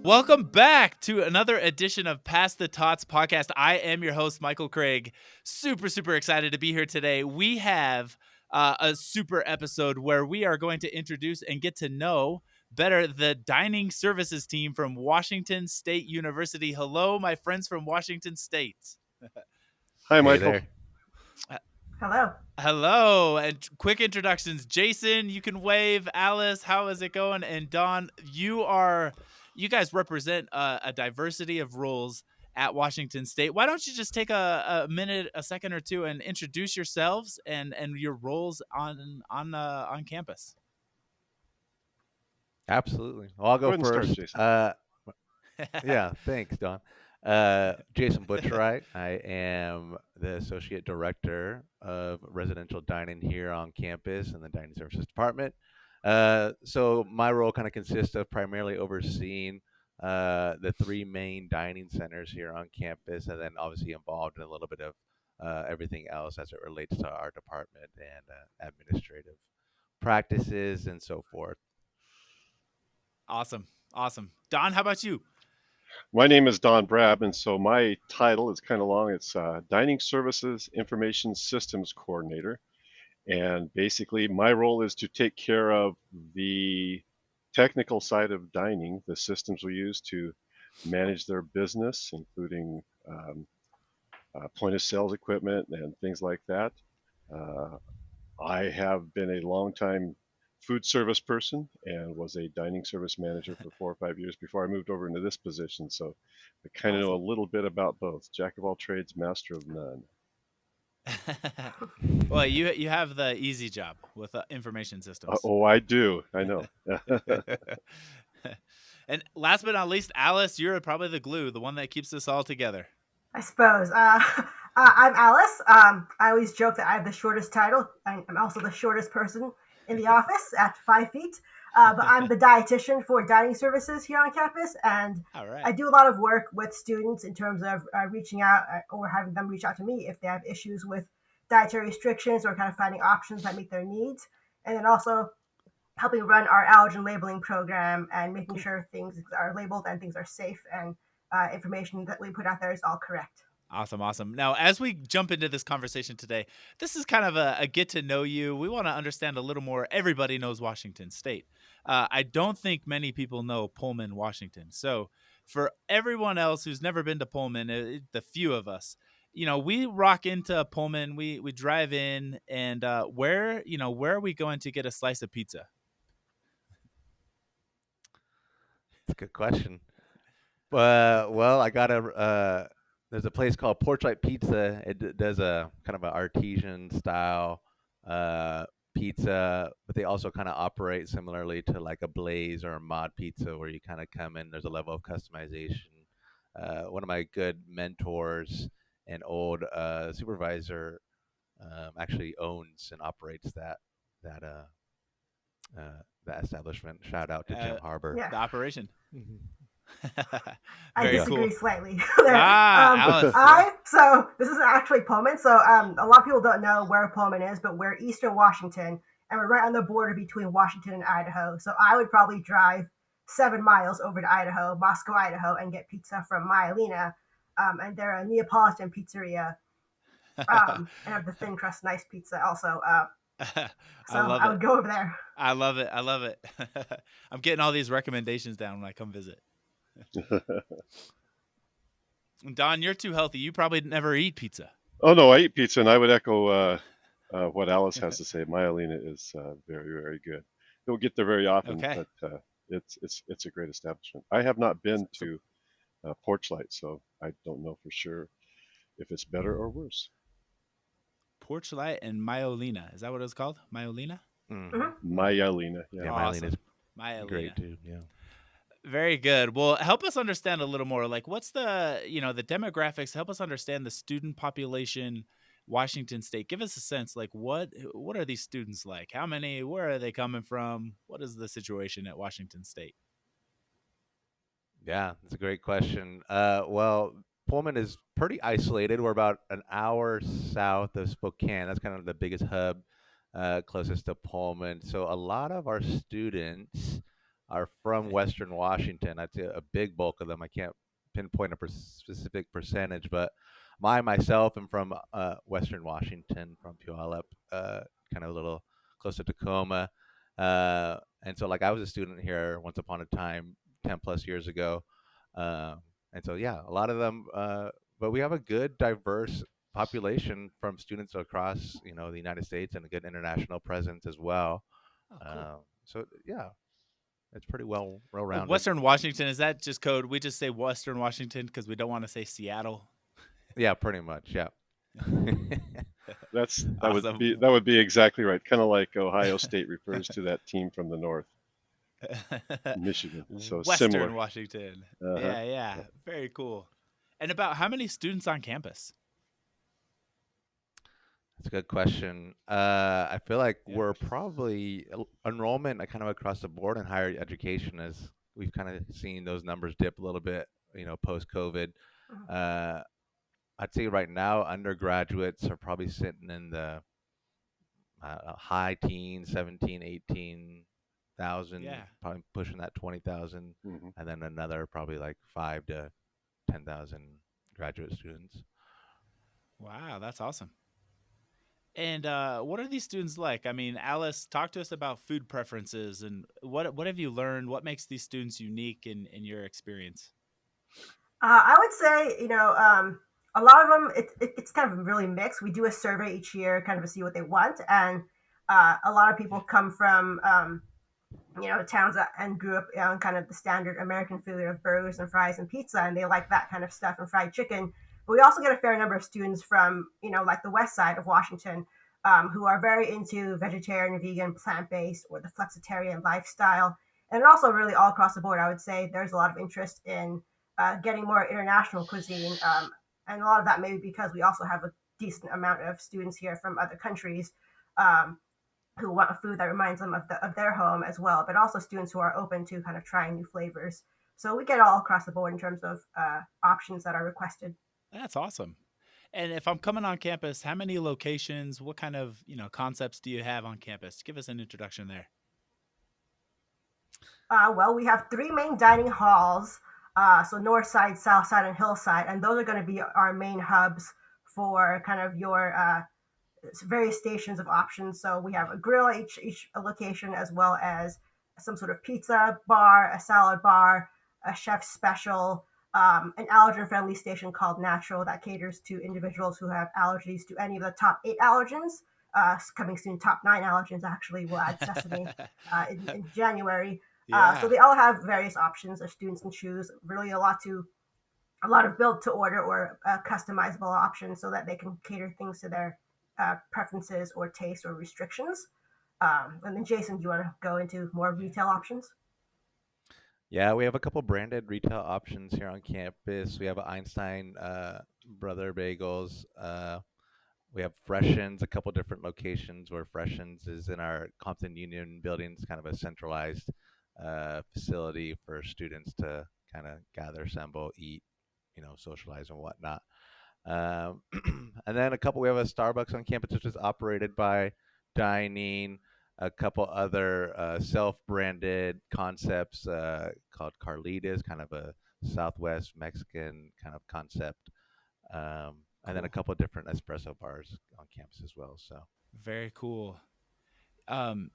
Welcome back to another edition of Pass the Tots podcast. I am your host, Michael Craig. Super excited to be here today. We have a super episode where we are going to introduce and get to know better the dining services team from Washington State University. Hello, my friends from Washington State. Hi, Michael. Hey there. Hello. Hello, and quick introductions. Jason, you can wave. Alice, how is it going? And Don, you guys represent a diversity of roles at Washington State. Why don't you just take a minute, a second or two, and introduce yourselves and your roles on campus? Absolutely. Well, I'll go first. Start, yeah, thanks, Don. Jason Butcherite. I am the Associate Director of Residential Dining here on campus in the Dining Services Department. So my role kind of consists of primarily overseeing the three main dining centers here on campus, and then obviously involved in a little bit of everything else as it relates to our department and administrative practices and so forth. Awesome. Don, how about you? My name is Don Brabb, and so my title is kind of long. It's Dining Services Information Systems Coordinator. And basically, my role is to take care of the technical side of dining, the systems we use to manage their business, including point of sales equipment and things like that. I have been a long-time food service person and was a dining service manager for 4 or 5 years before I moved over into this position. So I kind of know a little bit about both. Jack of all trades, master of none. Well, you have the easy job with information systems. I do. I know. And last but not least, Alice, you're probably the glue, the one that keeps this all together. I suppose. I'm Alice. I always joke that I have the shortest title. I'm also the shortest person in the office at 5 feet. But I'm the dietitian for dining services here on campus, and I do a lot of work with students in terms of reaching out or having them reach out to me if they have issues with dietary restrictions or kind of finding options that meet their needs, and then also helping run our allergen labeling program and making sure things are labeled and things are safe and information that we put out there is all correct. Awesome. Now, as we jump into this conversation today, this is kind of a get to know you. We want to understand a little more. Everybody knows Washington State. I don't think many people know Pullman, Washington. So for everyone else who's never been to Pullman, the few of us, we rock into Pullman, we drive in, and where are we going to get a slice of pizza? That's a good question. Well, I got there's a place called Porchlight Pizza. It does a kind of an artesian style pizza, but they also kind of operate similarly to like a Blaze or a Mod Pizza, where you kind of come in, there's a level of customization. One of my good mentors and old supervisor actually owns and operates that establishment. Shout out to Jim Harbor. Yeah. The operation. Mm-hmm. I disagree slightly. Alice. So this isn't actually Pullman. So a lot of people don't know where Pullman is, but we're eastern Washington, and we're right on the border between Washington and Idaho. So I would probably drive 7 miles over to Idaho, Moscow, Idaho, and get pizza from Myelina. And they're a Neapolitan pizzeria. And have the thin crust nice pizza also. So I would go over there. I love it. I'm getting all these recommendations down when I come visit. Don, you're too healthy. You probably never eat pizza. Oh, no, I eat pizza, and I would echo what Alice has to say. Myelina is very, very good. Don't get there very often, but it's a great establishment. I have not been to Porchlight, so I don't know for sure if it's better or worse. Porchlight and Myelina. Is that what it was called? Myelina? Mm-hmm. Myelina. Yeah, awesome. Myelina is great too. Yeah. Very good. Well, help us understand a little more. Like, what's the demographics? Help us understand the student population, Washington State. Give us a sense. Like, what are these students like? How many? Where are they coming from? What is the situation at Washington State? Yeah, that's a great question. Well, Pullman is pretty isolated. We're about an hour south of Spokane. That's kind of the biggest hub closest to Pullman. So a lot of our students are from Western Washington. I'd say a big bulk of them. I can't pinpoint a specific percentage, but myself am from Western Washington, from Puyallup, kind of a little close to Tacoma. And so, like, I was a student here once upon a time, 10 plus years ago. Uh, and so, yeah, a lot of them, but we have a good, diverse population from students across, the United States, and a good international presence as well. Oh, cool. So, yeah, it's pretty well Oh, rounded. Western Washington, is that just code? We just say Western Washington because we don't want to say Seattle. Yeah, pretty much. Yeah. That would Awesome. be exactly right. Kind of like Ohio State refers to that team from the north, Michigan. So Western similar. Washington. Uh-huh. Yeah, yeah. Very cool. And about how many students on campus? That's a good question. I feel like Yeah. we're probably enrollment kind of across the board in higher education, as we've kind of seen those numbers dip a little bit, post COVID. Mhm. Uh, I'd say right now undergraduates are probably sitting in the high teens, 17, 18,000, Yeah. probably pushing that 20,000, Hmm. and then another probably like 5 to 10,000 graduate students. Wow, that's awesome. And what are these students like? I mean, Alice, talk to us about food preferences and what have you learned? What makes these students unique in your experience? I would say, a lot of them, it's kind of really mixed. We do a survey each year, kind of to see what they want, and a lot of people come from, towns that and grew up on kind of the standard American food of burgers and fries and pizza, and they like that kind of stuff and fried chicken. But we also get a fair number of students from, like the west side of Washington, who are very into vegetarian, vegan, plant based, or the flexitarian lifestyle. And also, really, all across the board, I would say there's a lot of interest in getting more international cuisine. And a lot of that maybe because we also have a decent amount of students here from other countries. Um, who want a food that reminds them of their home as well, but also students who are open to kind of trying new flavors. So we get all across the board in terms of options that are requested. That's awesome. And if I'm coming on campus, how many locations, what kind of, concepts do you have on campus? Give us an introduction there. Well, we have three main dining halls, so north side, south side, and hillside, and those are going to be our main hubs for kind of your various stations of options. So we have a grill at each location, as well as some sort of pizza bar, a salad bar, a chef's special, an allergen friendly station called Natural that caters to individuals who have allergies to any of the top 8 allergens. Coming soon, top 9 allergens actually will add sesame in January. So Yeah. they all have various options that students can choose. Really, a lot of build to order or customizable options so that they can cater things to their preferences or tastes or restrictions. And then, Jason, do you want to go into more retail options? Yeah, we have a couple branded retail options here on campus. We have Einstein Brother Bagels. We have Freshens, a couple different locations where Freshens is in our Compton Union building. It's kind of a centralized facility for students to kind of gather, assemble, eat, socialize and whatnot. Um, and then we have a Starbucks on campus, which is operated by Dining, a couple other self-branded concepts called Carlitas, kind of a Southwest Mexican kind of concept, and then a Cool. couple of different espresso bars on campus as well. So Very cool. Um,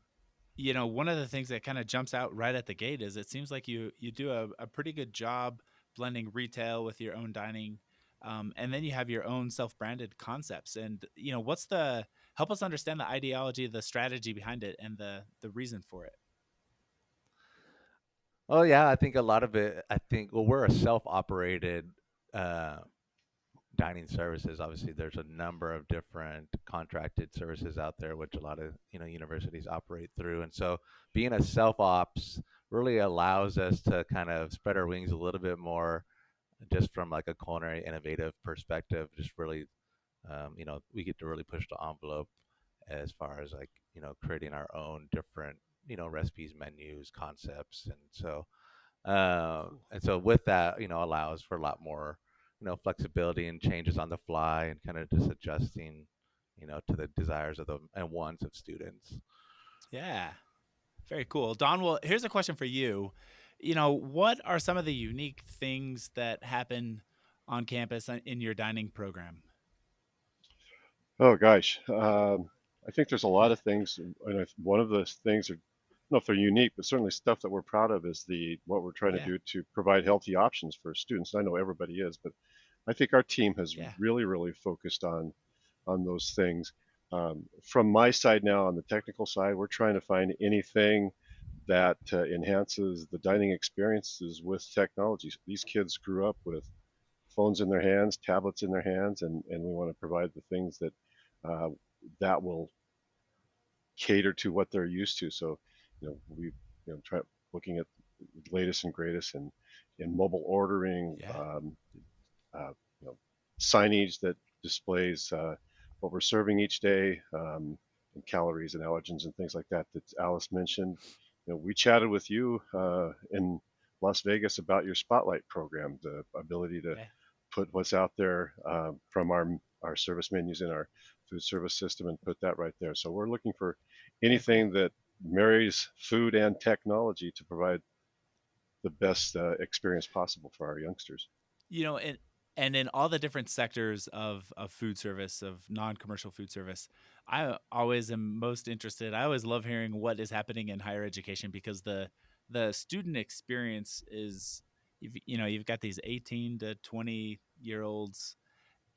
one of the things that kind of jumps out right at the gate is it seems like you do a pretty good job blending retail with your own dining, and then you have your own self-branded concepts. And what's the help us understand the ideology, the strategy behind it, and the reason for it. oh yeah, I think a lot of it. I think well, we're a self-operated uh, dining services. Obviously, there's a number of different contracted services out there, which a lot of universities operate through. And so, being a self ops really allows us to kind of spread our wings a little bit more, just from like a culinary innovative perspective. Just really, we get to really push the envelope as far as like creating our own different recipes, menus, concepts, and so Cool. with that, allows for a lot more, flexibility and changes on the fly and kind of just adjusting, to the desires of the and wants of students. Yeah. Very cool. Don, well, here's a question for you. What are some of the unique things that happen on campus in your dining program? Oh gosh, I think there's a lot of things, and one of the things are, I don't know if they're unique, but certainly stuff that we're proud of is the what we're trying to Yeah, do to provide healthy options for students. I know everybody is, but I think our team has yeah, really focused on those things. From my side now, on the technical side, we're trying to find anything that enhances the dining experiences with technology. These kids grew up with phones in their hands, tablets in their hands, and we want to provide the things uh, that will cater to what they're used to. So, we try looking at the latest and greatest in mobile ordering, yeah. uh, you know, signage that displays what we're serving each day, and calories and allergens and things like that that Alice mentioned. We chatted with you in Las Vegas about your Spotlight program, the ability to Yeah. put what's out there from our service menus in our food service system and put that right there. So we're looking for Very cool. anything that marries food and technology to provide the best experience possible for our youngsters. And in all the different sectors of food service, of non-commercial food service, I always am most interested. I always love hearing what is happening in higher education because the student experience is, you've got these 18 to 20-year olds,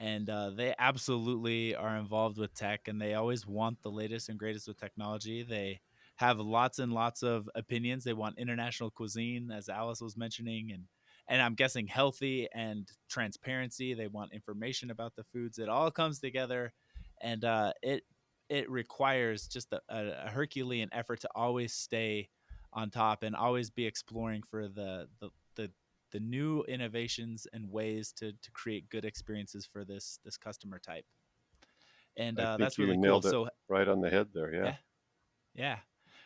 and they absolutely are involved with tech, and they always want the latest and greatest with technology. They have lots and lots of opinions. They want international cuisine, as Alice was mentioning, and I'm guessing healthy and transparency. They want information about the foods. It all comes together, and it requires just a Herculean effort to always stay on top and always be exploring for the new innovations and ways to create good experiences for this customer type. And I think that's you really cool. nailed it So right on the head there. Yeah. yeah, yeah.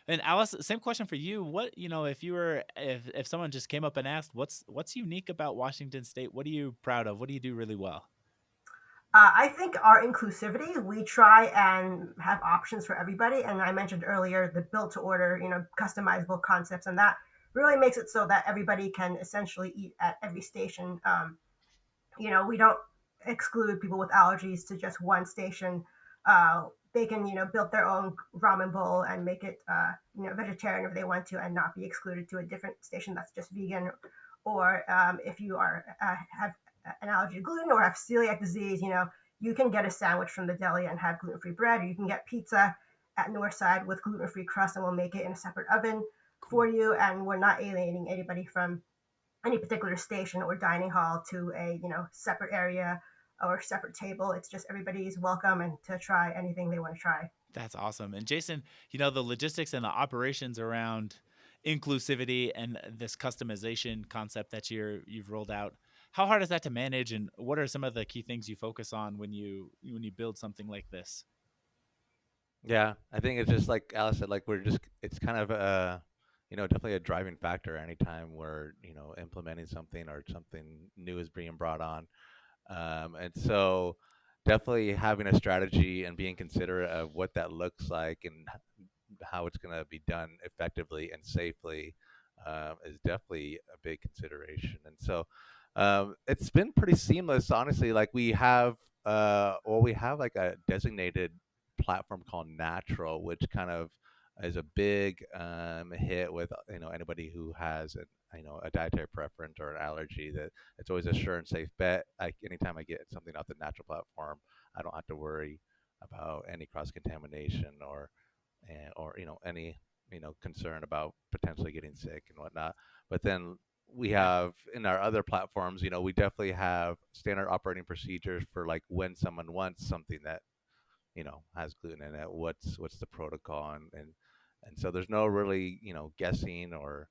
And Alice, same question for you. What, if you were, if someone just came up and asked, what's unique about Washington State? What are you proud of? What do you do really well? I think our inclusivity, we try and have options for everybody. And I mentioned earlier the built to order, customizable concepts, and that really makes it so that everybody can essentially eat at every station. We don't exclude people with allergies to just one station. They can, build their own ramen bowl and make it, vegetarian if they want to, and not be excluded to a different station that's just vegan. Or if you have an allergy to gluten or have celiac disease, you can get a sandwich from the deli and have gluten-free bread, or you can get pizza at Northside with gluten-free crust, and we'll make it in a separate oven Cool. for you. And we're not alienating anybody from any particular station or dining hall to a separate area or separate table. It's just everybody's welcome and to try anything they want to try. That's awesome. And Jason, the logistics and the operations around inclusivity and this customization concept that you've rolled out. How hard is that to manage, and what are some of the key things you focus on when you build something like this? Yeah, I think it's just like Alice said, like it's kind of definitely a driving factor anytime we're, implementing something or something new is being brought on. And so definitely having a strategy and being considerate of what that looks like and how it's going to be done effectively and safely is definitely a big consideration. And so it's been pretty seamless, honestly. Like we have like a designated platform called Natural, which kind of is a big hit with anybody who has a dietary preference or an allergy. That it's always a sure and safe bet. Like anytime I get something off the Natural platform, I don't have to worry about any cross contamination or any concern about potentially getting sick and whatnot. But then we Yeah. have in our other platforms, we definitely have standard operating procedures for like when someone wants something that has gluten in it. What's the protocol and so there's no really guessing or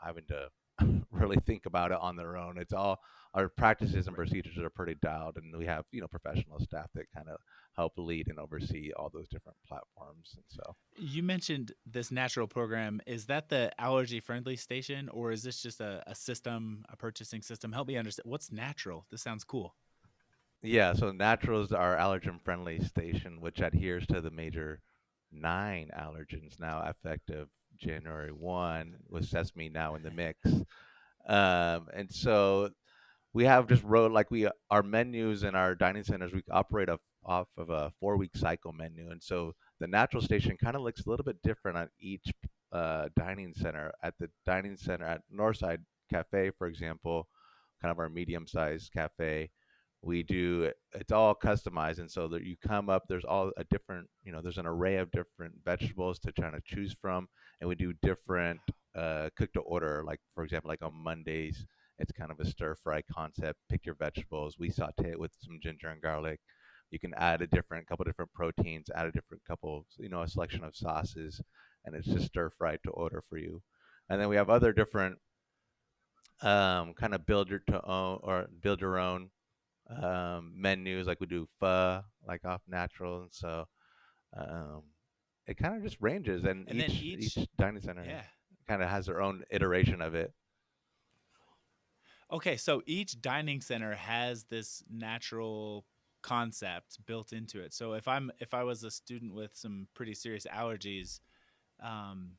having to really think about it on their own. It's all our practices and Right. procedures are pretty dialed, and we have professional staff that kind of help lead and oversee all those different platforms. And so You mentioned this natural program. Is that the allergy friendly station, or is this just a system, a purchasing system? Help me understand what's natural. This sounds cool. yeah, so Naturals are allergen friendly station, which adheres to the major 9 allergens now effective January 1 with sesame now in the mix. And so we have just wrote like we our menus in our dining centers we operate off of a 4-week cycle menu, and so the natural station kind of looks a little bit different on each dining center. At the dining center at Northside Cafe, for example, kind of our medium sized cafe, we do it's all customized, and so that you come up there's all a different there's an array of different vegetables to try to choose from, and we do different cook to order, like for example like on Mondays it's kind of a stir fry concept. Pick your vegetables. We saute it with some ginger and garlic. You can add a different couple different proteins, add a different couple, a selection of sauces, and it's just stir fried to order for you. And then we have other different kind of build your own menus. Like we do pho, like off natural, and so um, it kind of just ranges. And And then each dining center yeah. kind of has their own iteration of it. Okay, so each dining center has this natural concept built into it. So if I was a student with some pretty serious allergies, um,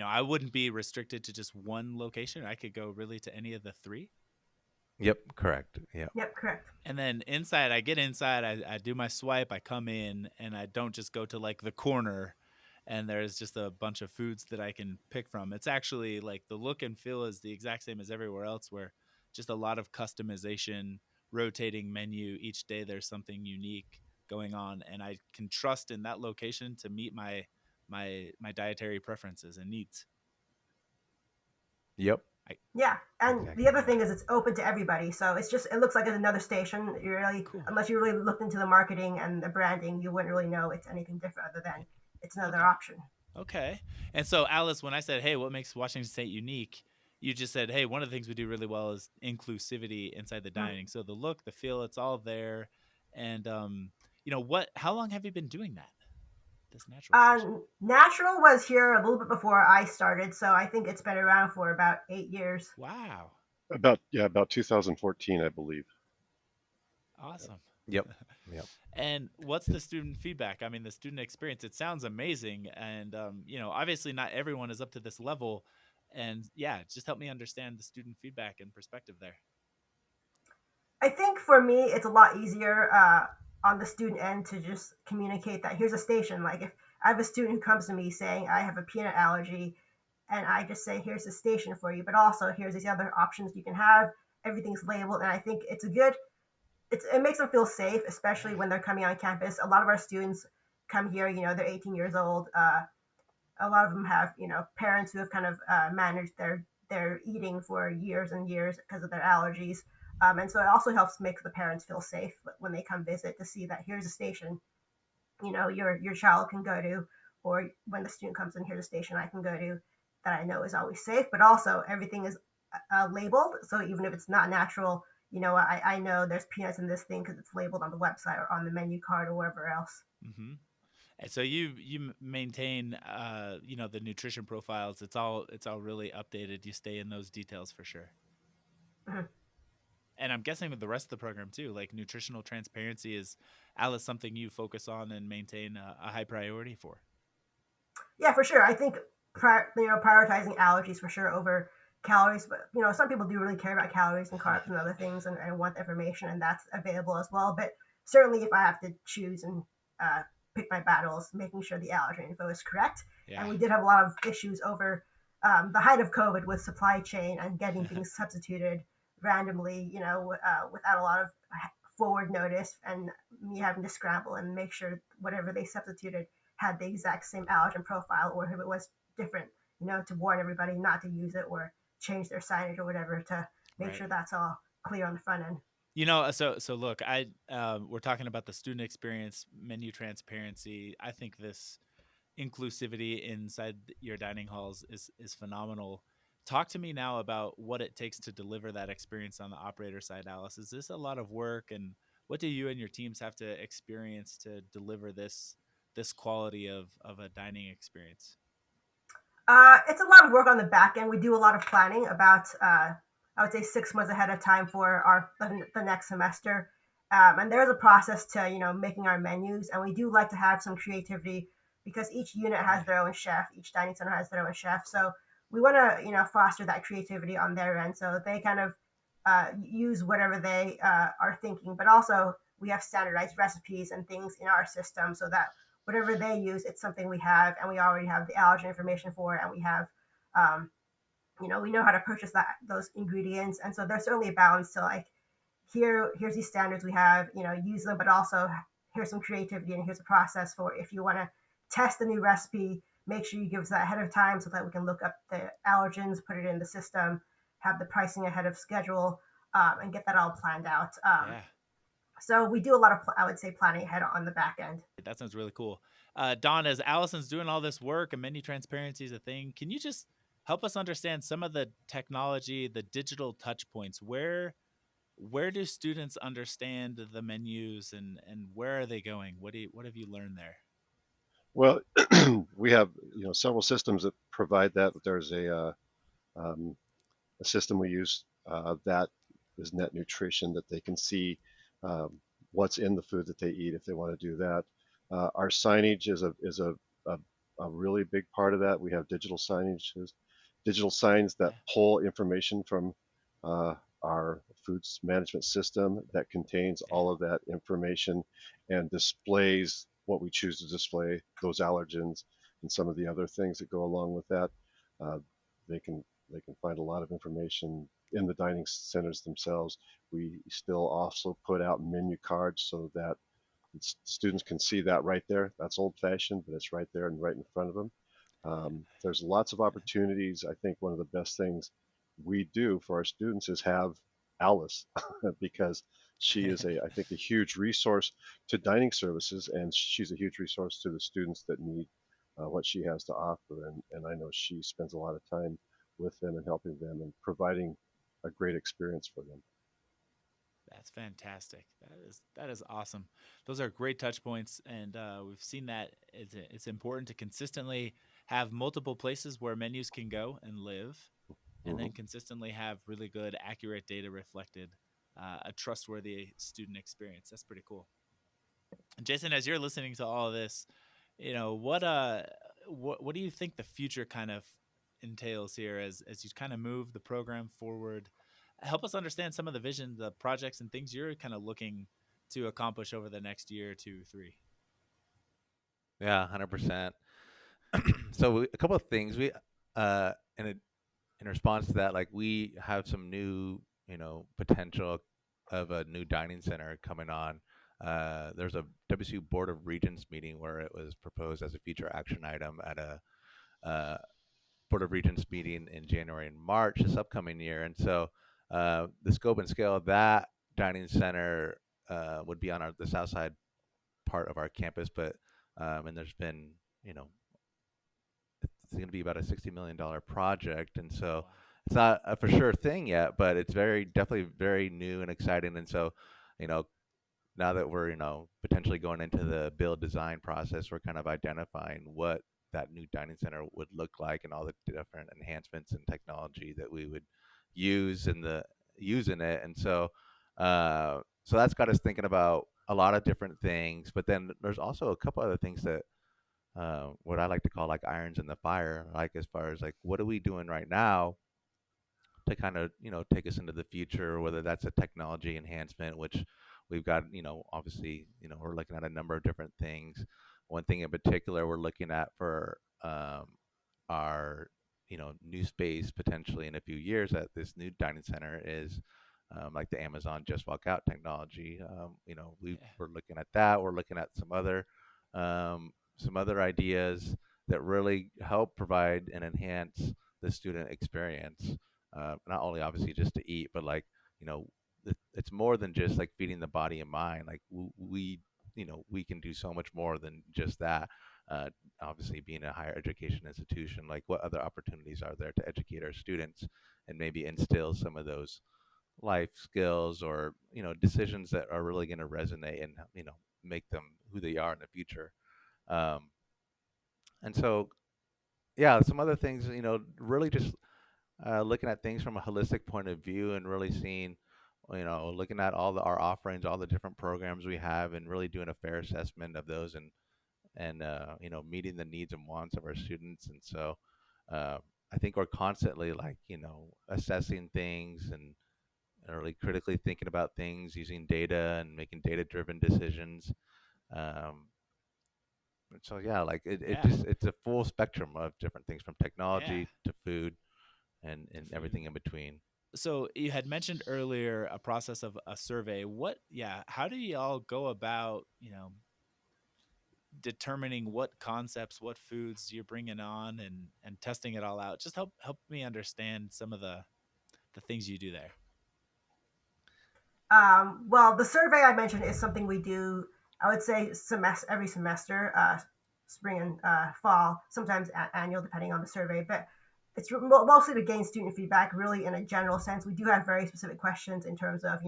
I wouldn't be restricted to just one location. I could go really to any of the three. Yep, correct. Yep. Yep, correct. And then I get inside, I do my swipe, I come in, and I don't just go to like the corner and there's just a bunch of foods that I can pick from. It's actually like the look and feel is the exact same as everywhere else, where just a lot of customization, rotating menu. Each day there's something unique going on, and I can trust in that location to meet my dietary preferences and needs. Yep. I, Yeah, and Exactly. the other thing is it's open to everybody, so it looks like it's another station. You really, cool. unless you really looked into the marketing and the branding, you wouldn't really know it's anything different other than it's another Okay. option. Okay. And so, Alice, when I said, hey, what makes Washington State unique? You just said, hey, one of the things we do really well is inclusivity inside the Mm. dining. So the look, the feel, it's all there. And, how long have you been doing that? This natural station? Natural was here a little bit before I started, so I think it's been around for about 8 years. Wow. About 2014, I believe. Awesome. Yep. Yep. And what's the student feedback? I mean, the student experience, it sounds amazing. And, obviously not everyone is up to this level. And yeah, just help me understand the student feedback and perspective there. I think for me, it's a lot easier on the student end to just communicate that here's a station. Like if I have a student who comes to me saying I have a peanut allergy, and I just say here's a station for you, but also here's these other options you can have. Everything's labeled, and I think it makes them feel safe, especially Yeah. when they're coming on campus. A lot of our students come here, they're 18 years old. A lot of them have, parents who have kind of managed their eating for years and years because of their allergies. And so it also helps make the parents feel safe when they come visit to see that here's a station, your child can go to, or when the student comes in, here's a station I can go to that I know is always safe. But also everything is labeled, so even if it's not natural, I know there's peanuts in this thing because it's labeled on the website or on the menu card or wherever else. Mm-hmm. And so you maintain the nutrition profiles. It's all really updated. You stay in those details for sure. Mhm. And I'm guessing with the rest of the program too, like nutritional transparency is, Alice, something you focus on and maintain a high priority for. Yeah, for sure. I think prioritizing allergies for sure over calories, but some people do really care about calories and carbs and other things, and want the information, and that's available as well. But certainly, if I have to choose and uh, pick my battles, making sure the allergy info is correct. Yeah. And we did have a lot of issues over the height of COVID with supply chain and getting things substituted randomly, without a lot of forward notice, and me having to scramble and make sure whatever they substituted had the exact same allergen profile, or if it was different, to warn everybody not to use it or change their signage or whatever to make Right. sure that's all clear on the front end. So look, we're talking about the student experience, menu transparency. I think this inclusivity inside your dining halls is phenomenal. Talk to me now about what it takes to deliver that experience on the operator side, Alice. Is this a lot of work, and what do you and your teams have to experience to deliver this quality of a dining experience? It's a lot of work on the back end. We do a lot of planning about, I would say, 6 months ahead of time for the next semester. And there's a process to making our menus, and we do like to have some creativity because each unit has their own chef, each dining center has their own chef. So we want to, foster that creativity on their end, so they kind of use whatever they are thinking, but also we have standardized recipes and things in our system so that whatever they use, it's something we have, and we already have the allergen information for it, and we have, um, we know how to purchase those ingredients, and so there's certainly a balance to like, here's these standards we have, use them, but also here's some creativity and here's a process for if you want to test a new recipe, make sure you give us that ahead of time so that we can look up the allergens, put it in the system, have the pricing ahead of schedule, and get that all planned out. Yeah. So we do a lot of, I would say, planning ahead on the back end. That sounds really cool. Don, as Allison's doing all this work and menu transparency is a thing, can you just help us understand some of the technology, the digital touch points? Where do students understand the menus, and where are they going? What have you learned there? Well, we have several systems that provide that. There's um, a system we use that is net nutrition, that they can see um, what's in the food that they eat if they want to do that. Our signage a, a really big part of that. We have digital signs that Yeah. pull information from uh, our foods management system that contains Yeah. all of that information and displays what we choose to display, those allergens and some of the other things that go along with that. Uh, they can they can find a lot of information in the dining centers themselves. We still also put out menu cards so that students can see that right there. That's old fashioned, but it's right there and right in front of them. There's lots of opportunities. I think one of the best things we do for our students is have Alice because she is I think, a huge resource to dining services, and she's a huge resource to the students that need what she has to offer. And I know she spends a lot of time with them and helping them and providing a great experience for them. That's fantastic. That is awesome. Those are great touch points, and we've seen that it's important to consistently have multiple places where menus can go and live, and Hmm. then consistently have really good, accurate data reflected, a trustworthy student experience. That's pretty cool. And Jason, as you're listening to all of this, what do you think the future kind of entails here as you kind of move the program forward? Help us understand some of the vision, the projects, and things you're kind of looking to accomplish over the next year, 2, 3. Yeah, 100%. So a couple of things we uh in a, in response to that, like we have some new, potential of a new dining center coming on. There's a WSU Board of Regents meeting where it was proposed as a future action item at a uh, Board of Regents meeting in January and March this upcoming year. And so the scope and scale of that dining center would be on the south side part of our campus, but and there's been, you know, it's going to be about a $60 million project, and so Wow. it's not a for sure thing yet, but it's definitely very new and exciting. And so, you know, now that we're, potentially going into the build design process, we're kind of identifying what that new dining center would look like and all the different enhancements and technology that we would use in it. And so, so that's got us thinking about a lot of different things. But then there's also a couple other things that what I like to call like irons in the fire, like as far as like what are we doing right now to kind of, take us into the future, whether that's a technology enhancement, which we've got, obviously, we're looking at a number of different things. One thing in particular we're looking at for our, new space potentially in a few years at this new dining center is like the Amazon Just Walk Out technology. Yeah. We're looking at that. We're looking at some other ideas that really help provide and enhance the student experience. Not only obviously just to eat, but like, you know, it's more than just like feeding the body and mind. Like we can do so much more than just that. Uh, Obviously, being a higher education institution, like what other opportunities are there to educate our students and maybe instill some of those life skills or decisions that are really going to resonate and make them who they are in the future. Um, and so, yeah, some other things, really just looking at things from a holistic point of view and really seeing, looking at our offerings, all the different programs we have, and really doing a fair assessment of those, and meeting the needs and wants of our students. And so uh, I think we're constantly like assessing things and really critically thinking about things using data and making data driven decisions. um, so yeah, like Yeah. it's a full spectrum of different things from Yeah. technology to food To and food. everything in between. So you had mentioned earlier a process of a survey. Yeah, how do y'all go about, determining what concepts, what foods you're bringing on and testing it all out? Just help me understand some of the things you do there. Well, the survey I mentioned is something we do. I would say every semester, spring and fall, sometimes annual, depending on the survey. But it's mostly to gain student feedback, really in a general sense. We do have very specific questions in terms of,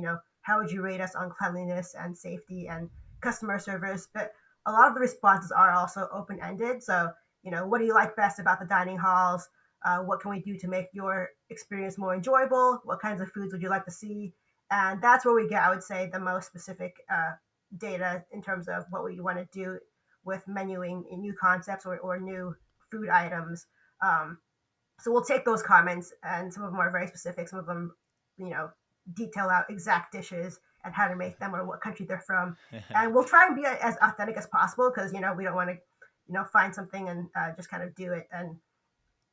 how would you rate us on cleanliness and safety and customer service. But a lot of the responses are also open ended. So, what do you like best about the dining halls? What can we do to make your experience more enjoyable? What kinds of foods would you like to see? And that's where we get, I would say, the most specific data in terms of what we want to do with menuing in new concepts or new food items. Um, so we'll take those comments, and some of them are very specific. Some of them, you know, detail out exact dishes and how to make them or what country they're from. And we'll try and be as authentic as possible because, we don't want to, find something and just kind of do it and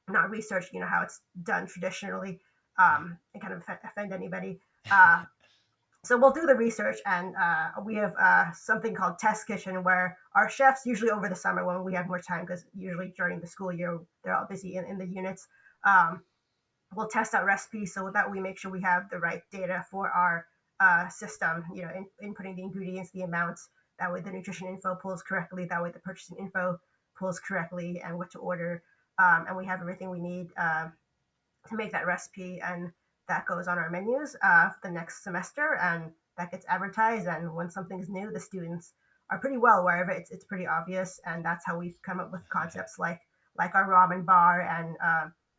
not research, how it's done traditionally, Yeah. and kind of offend anybody. So we'll do the research, and we have something called test kitchen where our chefs, usually over the summer when we have more time, because usually during the school year they're all busy in the units, um, we'll test out recipes so that we make sure we have the right data for our system, inputting the ingredients, the amounts. That way the nutrition info pulls correctly. That way the purchasing info pulls correctly and what to order. And we have everything we need to make that recipe, and that goes on our menus for the next semester, and that gets advertised. And when something's new, the students are pretty well aware of it. It's pretty obvious, and that's how we've come up with concepts like our ramen bar and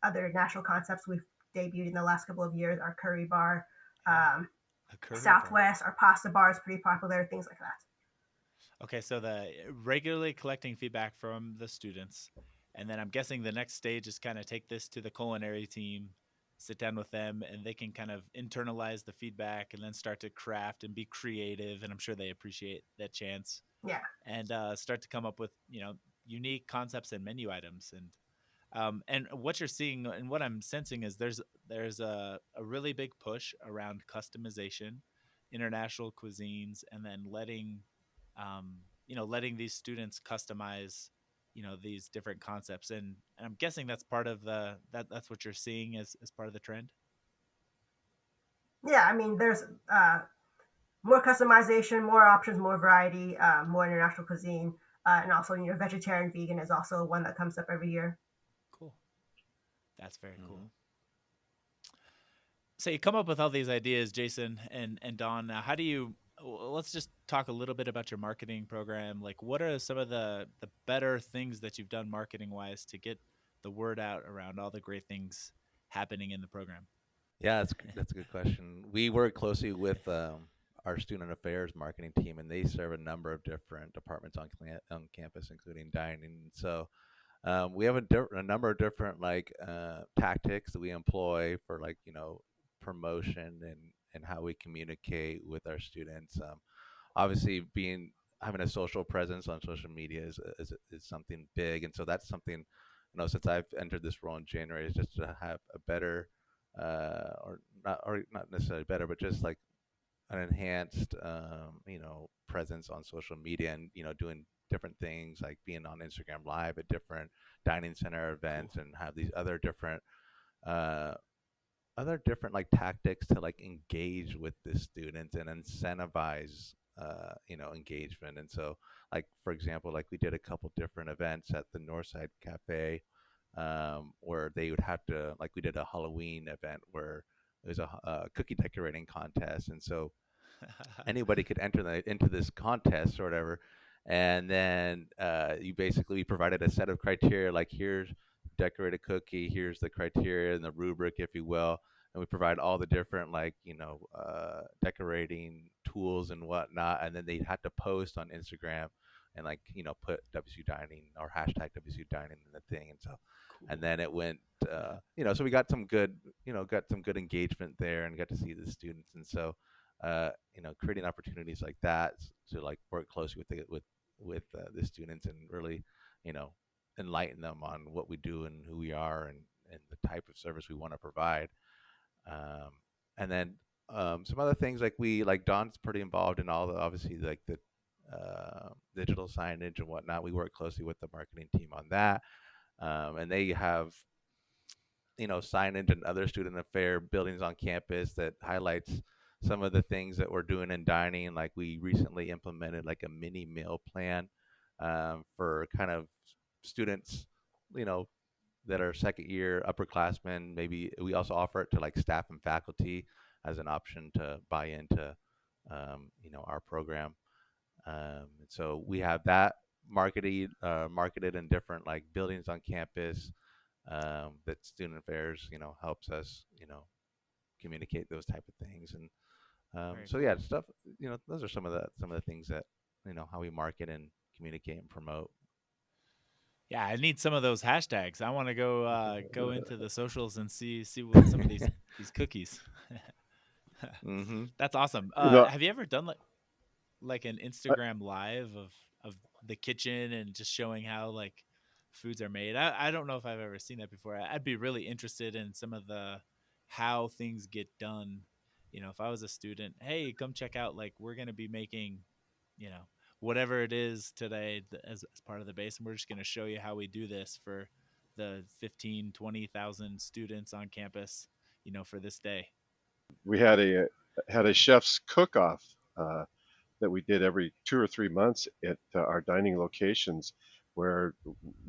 other national concepts we've debuted in the last couple of years. Our curry bar, Yeah. um, A curry bar. Southwest, our pasta bar is pretty popular. Things like that. Okay, so the regularly collecting feedback from the students, and then I'm guessing the next stage is kind of take this to the culinary team, sit down with them, and they can kind of internalize the feedback and then start to craft and be creative. And I'm sure they appreciate that chance Yeah. and start to come up with unique concepts and menu items. And what you're seeing and what I'm sensing is there's a really big push around customization, international cuisines, and then um, letting these students customize these different concepts. And I'm guessing that's part of that's what you're seeing as part of the trend. Yeah, I mean, there's more customization, more options, more variety, more international cuisine, and also vegetarian, vegan is also one that comes up every year. Cool. That's very Hmm. cool. So you come up with all these ideas, Jason and Don. Now, how do you? Let's just talk a little bit about your marketing program. Like, what are some of the better things that you've done marketing wise to get the word out around all the great things happening in the program? Yeah, that's a good question. We work closely with our student affairs marketing team, and they serve a number of different departments on campus, including dining. So we have a number of different like tactics that we employ for like promotion and how we communicate with our students. Obviously, being having a social presence on social media is something big, and so that's something since I've entered this role in January is just to have a better or not necessarily better, but just like an enhanced presence on social media and doing different things like being on Instagram live at different dining center Cool. events and have these uh, other different like tactics to like engage with the students and incentivize engagement. And so like for example, like we did a couple different events at the Northside Cafe, where they would have to like we did a Halloween event where there's a cookie decorating contest, and so anybody could enter into this contest or whatever. And then you basically provided a set of criteria, like here's decorate a cookie, here's the criteria and the rubric, if you will. And we provide all the different like decorating tools and whatnot. And then they had to post on Instagram and like put WSU dining or hashtag WSU dining in the thing, and so and Cool. then it went so we got some good engagement there and got to see the students, and so creating opportunities like that to like work closely with the students and really you know enlighten them on what we do and who we are and the type of service we want to provide. um, and then some other things like Don's pretty involved in all the obviously like the digital signage and whatnot. We work closely with the marketing team on that, and they have signage and other student affair buildings on campus that highlights some of the things that we're doing in dining. Like we recently implemented like a mini meal plan for kind of students, you know, that are second year upperclassmen. Maybe we also offer it to like staff and faculty as an option to buy into, our program. And so we have that marketed in different like buildings on campus. That student affairs, helps us, communicate those type of things. And Very so yeah, cool. stuff. Those are some of the things that how we market and communicate and promote. Yeah, I need some of those hashtags. I want to go into the socials and see what some of these cookies. Mm-hmm. That's awesome. You know, Have you ever done like an I, Instagram live of the kitchen and just showing how like foods are made? I don't know if I've ever seen that before. I'd be really interested in some of the how things get done. If I was a student, hey, come check out, like, we're gonna be making, you know, whatever it is today as part of the base, and we're just gonna show you how we do this for the 15-20,000 students on campus, for this day. we had a chef's cook-off that we did every 2 or 3 months at our dining locations, where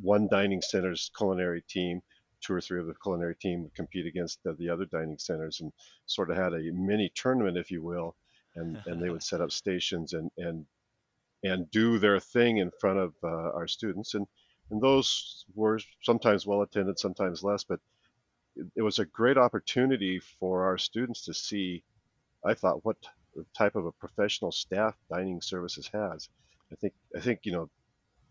one dining center's culinary team, two or three of the culinary team would compete against the other dining centers, and sort of had a mini tournament, if you will, and they would set up stations and do their thing in front of our students, and those were sometimes well attended, sometimes less, but it was a great opportunity for our students to see, I thought, what type of a professional staff dining services has. I think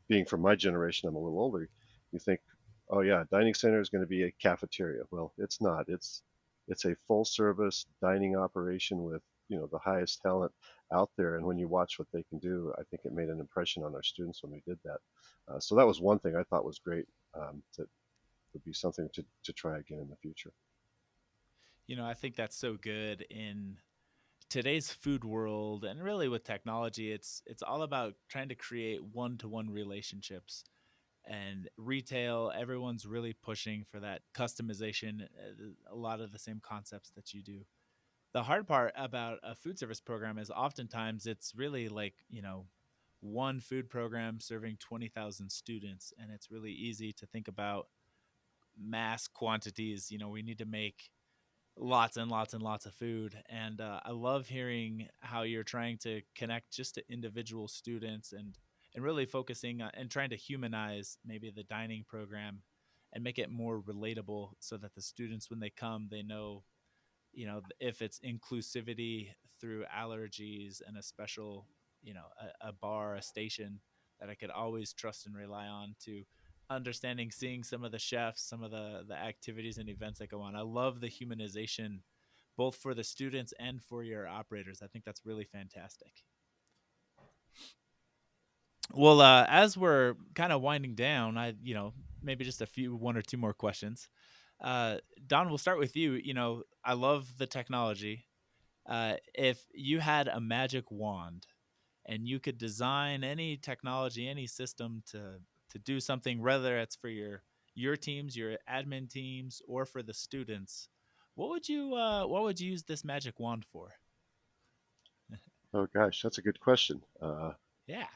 being from my generation, I'm a little older. You think, oh yeah, dining center is going to be a cafeteria. Well, it's not. It's a full service dining operation with the highest talent out there. And when you watch what they can do, I think it made an impression on our students when we did that. So that was one thing I thought was great. That would be something to try again in the future. I think that's so good in today's food world, and really with technology. It's all about trying to create one-to-one relationships. And retail, everyone's really pushing for that customization, a lot of the same concepts that you do. The hard part about a food service program is oftentimes it's really like, one food program serving 20,000 students, and it's really easy to think about mass quantities. We need to make lots and lots and lots of food. And I love hearing how you're trying to connect just to individual students, and really focusing on and trying to humanize maybe the dining program and make it more relatable, so that the students, when they come, they know, if it's inclusivity through allergies and a special, a bar, a station that I could always trust and rely on, to understanding, seeing some of the chefs, some of the activities and events that go on. I love the humanization, both for the students and for your operators. I think that's really fantastic. Well, as we're kind of winding down, maybe just one or two more questions. Uh, Don, we'll start with you. I love the technology. If you had a magic wand and you could design any technology, any system to do something, whether it's for your teams, your admin teams, or for the students, what would you use this magic wand for? Oh gosh, that's a good question. Yeah.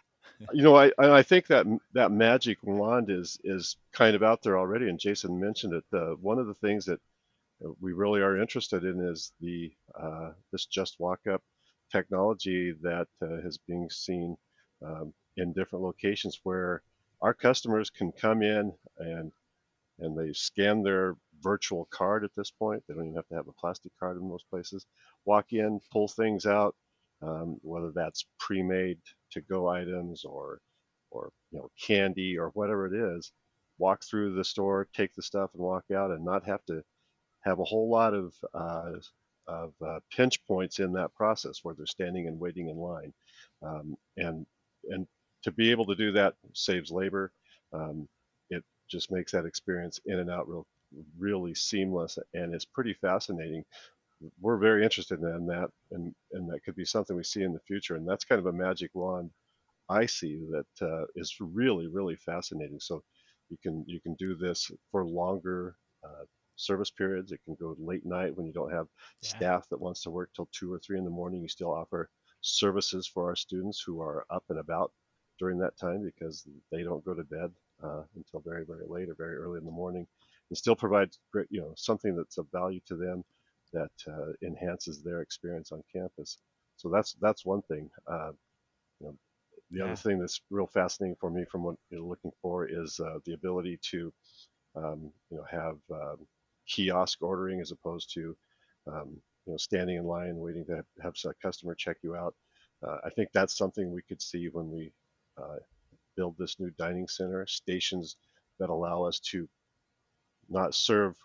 I think that magic wand is kind of out there already, and Jason mentioned it. One of the things that we really are interested in is the this just walk up technology that is being seen in different locations, where our customers can come in and they scan their virtual card at this point. They don't even have to have a plastic card in most places. Walk in, pull things out, whether that's pre-made to-go items or or candy or whatever it is, walk through the store, take the stuff, and walk out, and not have to have a whole lot of pinch points in that process where they're standing and waiting in line, and to be able to do that saves labor. It just makes that experience in and out really seamless, and it's pretty fascinating. We're very interested in that, and that could be something we see in the future. And that's kind of a magic wand I see that is really really fascinating. So you can do this for longer service periods. It can go late night when you don't have Yeah. staff that wants to work till 2 or 3 in the morning. You still offer services for our students who are up and about during that time because they don't go to bed until very very late or very early in the morning, and still provide great something that's of value to them that enhances their experience on campus. So that's one thing. You know, the other Yeah. thing that's real fascinating for me from what you're looking for is the ability to have kiosk ordering as opposed to standing in line waiting to have a customer check you out. I think that's something we could see when we uh, build this new dining center, stations that allow us to not serve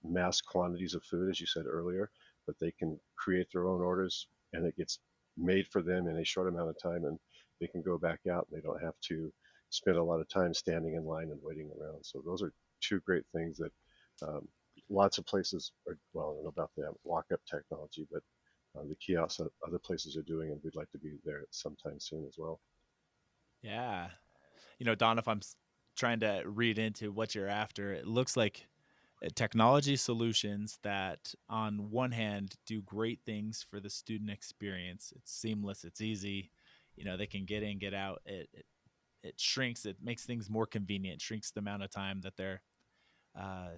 mass quantities of food, as you said earlier, but they can create their own orders and it gets made for them in a short amount of time, and they can go back out and they don't have to spend a lot of time standing in line and waiting around. So those are two great things that um, lots of places are, well, I don't know about the walk-up technology, but the kiosks that other places are doing, and we'd like to be there sometime soon as well. Yeah. Don, if I'm trying to read into what you're after, it looks like technology solutions that, on one hand, do great things for the student experience. It's seamless, it's easy. They can get in, get out. It shrinks, it makes things more convenient, shrinks the amount of time that they're uh,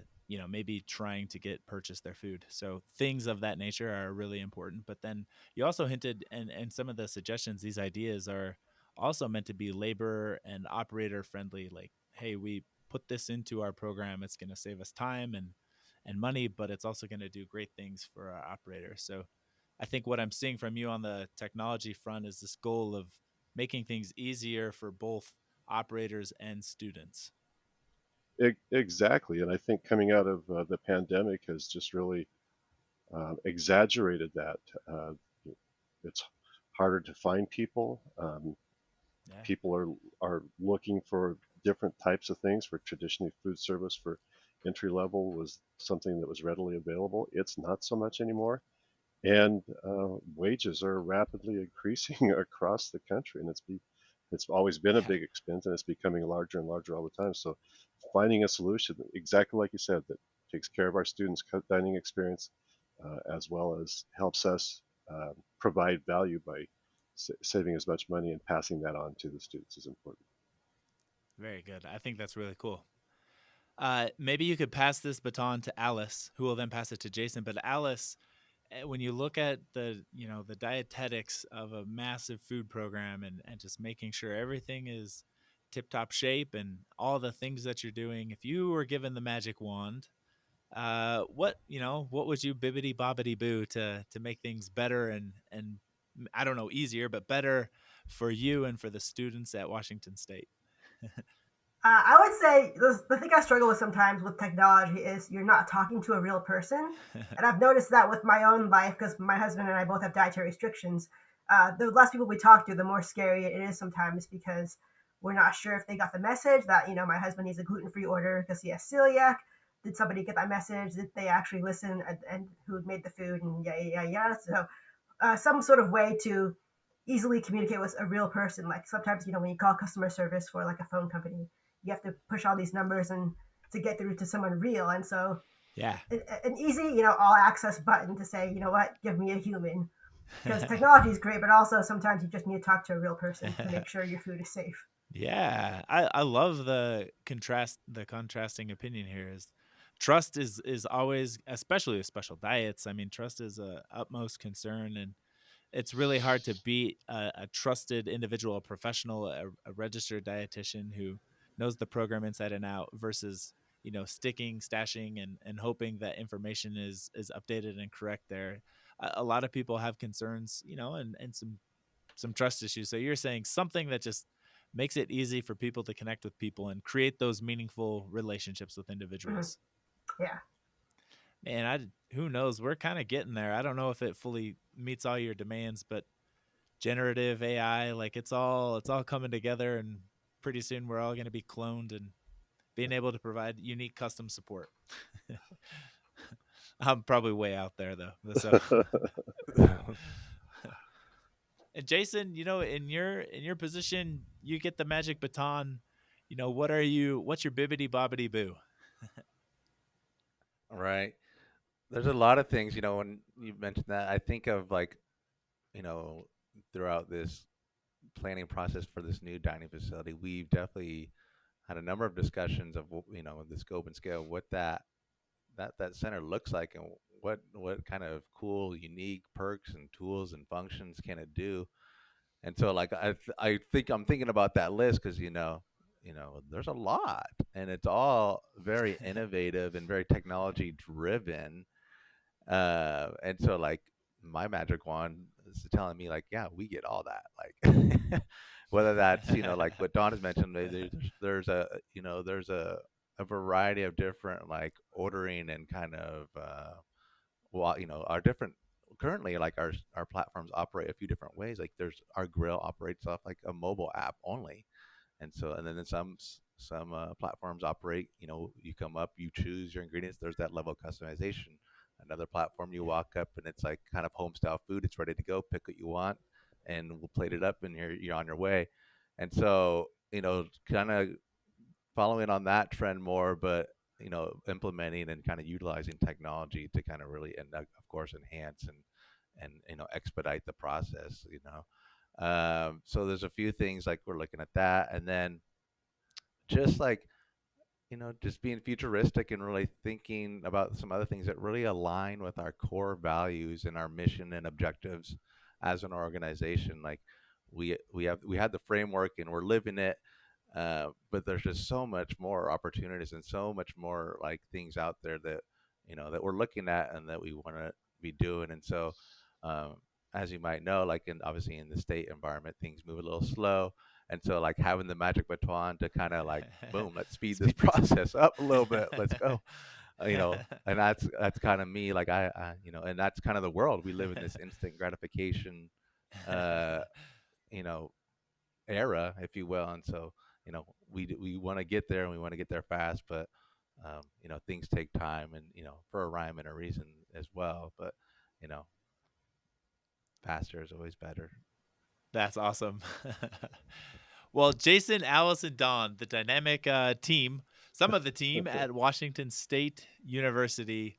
maybe trying to purchase their food. So things of that nature are really important. But then you also hinted, and some of the suggestions, these ideas are also meant to be labor and operator friendly. Like, hey, we put this into our program, it's going to save us time and money, but it's also going to do great things for our operators. So I think what I'm seeing from you on the technology front is this goal of making things easier for both operators and students. Exactly, and I think coming out of the pandemic has just really exaggerated that. Uh, it's harder to find people. Yeah. People are looking for different types of things. For traditionally, food service for entry level was something that was readily available. It's not so much anymore, and wages are rapidly increasing across the country, and it's always been a Yeah. big expense, and it's becoming larger and larger all the time. So finding a solution, exactly like you said, that takes care of our students' dining experience, as well as helps us provide value by saving as much money and passing that on to the students is important. Very good. I think that's really cool. Maybe you could pass this baton to Alice, who will then pass it to Jason. But Alice, when you look at the dietetics of a massive food program and just making sure everything is tip top shape and all the things that you're doing, if you were given the magic wand, what would you bibbity bobbity boo to make things better and I don't know, easier, but better for you and for the students at Washington State? I would say the thing I struggle with sometimes with technology is you're not talking to a real person. And I've noticed that with my own life because my husband and I both have dietary restrictions. The less people we talk to, the more scary it is sometimes because we're not sure if they got the message that, my husband needs a gluten free order because he has celiac. Did somebody get that message? Did they actually listen and who made the food? And yeah, yeah, yeah. So some sort of way to easily communicate with a real person. Like sometimes, when you call customer service for like a phone company, you have to push all these numbers and to get through to someone real. And so Yeah. an easy, all access button to say, what, give me a human. Because technology is great, but also sometimes you just need to talk to a real person to make sure your food is safe. Yeah, I love the contrasting opinion here. Is trust is always, especially with special diets. I mean, trust is a utmost concern, and it's really hard to beat a trusted individual, a professional, a registered dietitian who knows the program inside and out versus sticking, stashing, and hoping that information is updated and correct. There, a lot of people have concerns, and some trust issues. So you're saying something that just makes it easy for people to connect with people and create those meaningful relationships with Mhm. individuals. Yeah. And who knows, we're kind of getting there. I don't know if it fully meets all your demands, but generative AI, like it's all coming together, and pretty soon we're all going to be cloned and being able to provide unique custom support. I'm probably way out there though. So and Jason, in your position, you get the magic baton. What's your bibbity bobbity boo? Right. There's a lot of things, when you mentioned that, I think of like, you know, throughout this planning process for this new dining facility, we've definitely had a number of discussions of, the scope and scale, what that center looks like, and what kind of cool, unique perks and tools and functions can it do. And so, like, I think I'm thinking about that list because there's a lot, and it's all very innovative and very technology driven. And so, like, my magic wand is telling me, like, yeah, we get all that. Like, whether that's, like what Don has mentioned, there's a variety of different, like, ordering and kind of, our different, currently, like, our platforms operate a few different ways. Like, there's our grill operates off like a mobile app only, and then some platforms operate. You come up, you choose your ingredients. There's that level of customization. Another platform, you walk up and it's like kind of home style food. It's ready to go. Pick what you want, and we'll plate it up, and you're on your way. And so, kind of following on that trend more, but implementing and kind of utilizing technology to kind of really, and of course, enhance and expedite the process. So there's a few things like we're looking at that, and then just like, just being futuristic and really thinking about some other things that really align with our core values and our mission and objectives as an organization. Like, we had the framework and we're living it, but there's just so much more opportunities and so much more, like, things out there that that we're looking at and that we want to be doing. And so, um, as you might know, like, obviously in the state environment, things move a little slow. And so, like, having the magic baton to kind of, like, boom, let's speed this Speed things up. process up a little bit. Let's go. And that's kind of me. Like, and that's kind of the world we live in, this instant gratification, uh, you know, era, if you will. And so, we want to get there, and we want to get there fast, but things take time, and for a rhyme and a reason as well. But you know, faster is always better. That's awesome. Well, Jason, Alice, and Don, the dynamic team, some of the team at Washington State University,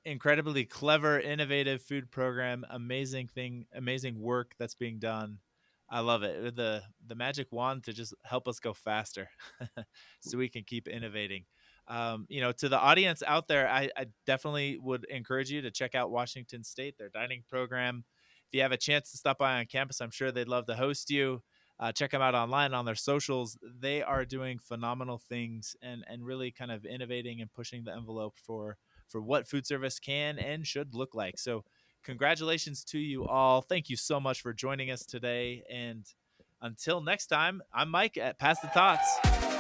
incredibly clever, innovative food program, amazing work that's being done. I love it. The magic wand to just help us go faster, so we can keep innovating. To the audience out there, I definitely would encourage you to check out Washington State, their dining program. If you have a chance to stop by on campus, I'm sure they'd love to host you. Check them out online on their socials. They are doing phenomenal things, and really kind of innovating and pushing the envelope for what food service can and should look like. So congratulations to you all. Thank you so much for joining us today. And until next time, I'm Mike at Pass the Tots.